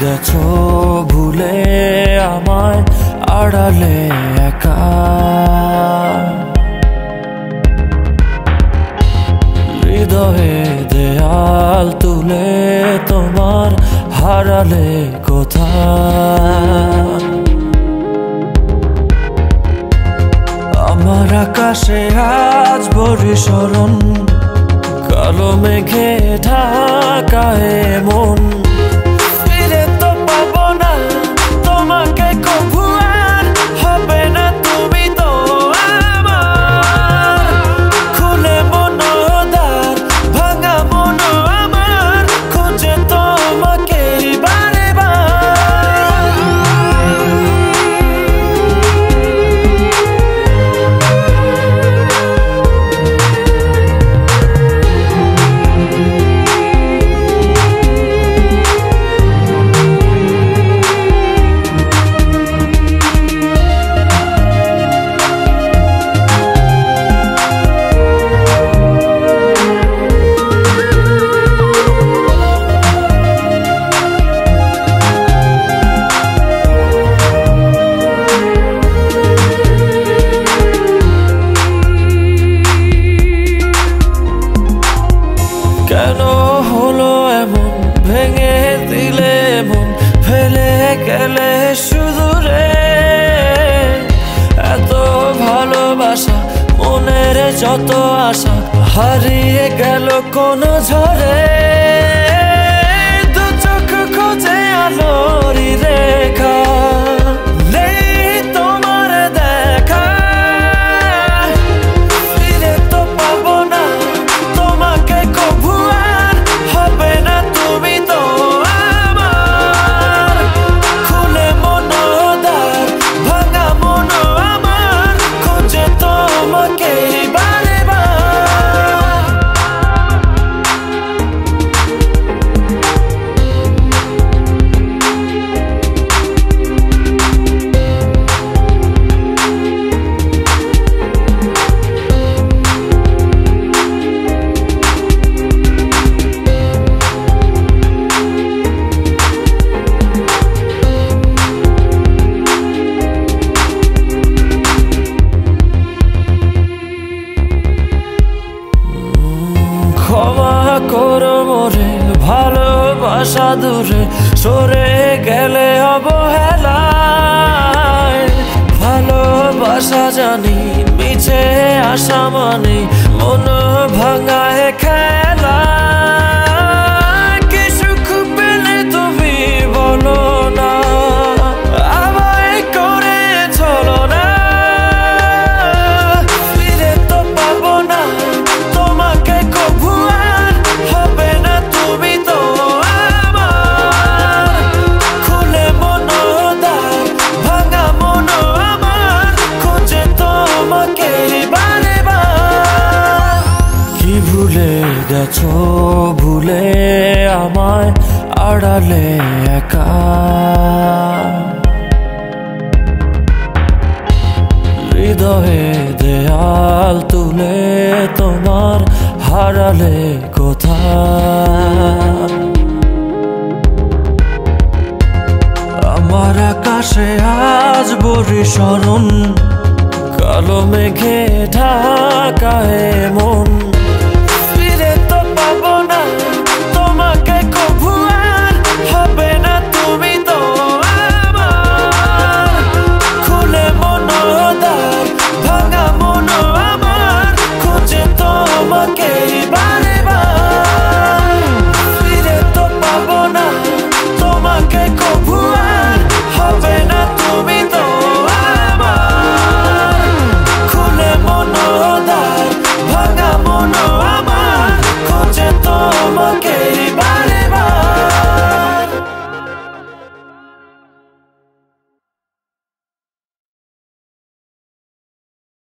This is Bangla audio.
গেছো ভুলে আমায় আড়ালে একা, হৃদয়ে দেয়াল তুলে তোমার হারালে কোথায়। আমার আকাশে আজ বর্ষণ, কালো মেঘে ঢাকায় মন। কেন হলো এমন, ভেঙে দিলে মন, ফেলে গেলে শুধু রে। এত ভালোবাসা, মনের যত আশা হারিয়ে গেল কোন ঝড়ে। দু চোখ খোঁজে আলোরই রেখা, ক্ষমা করো মোরে, ভালোবাসা দূরে সরে গেলে অবহেলায়। ভালোবাসা জানি মিছে আশা মানে মন ভাঙায় খেলা। কি সুখ পেলে তুমি বলো না, আমায় করে চলো না। ফিরে তো পাবো না তোমাকে কবু, হবে না তুমি তো আমার। খুলে মনোদ্বার, ভাঙা মন আমার, খোঁজে তোমাকে বারে বার। কি ভুলে গেছো ভুলে আমায় আড়ালে একা, হৃদয়ে দেয়াল তুলে তোমার হারালে কোথায়। আমার আকাশে আজ বর্ষণ, কালো মেঘে ঢাকায় মন।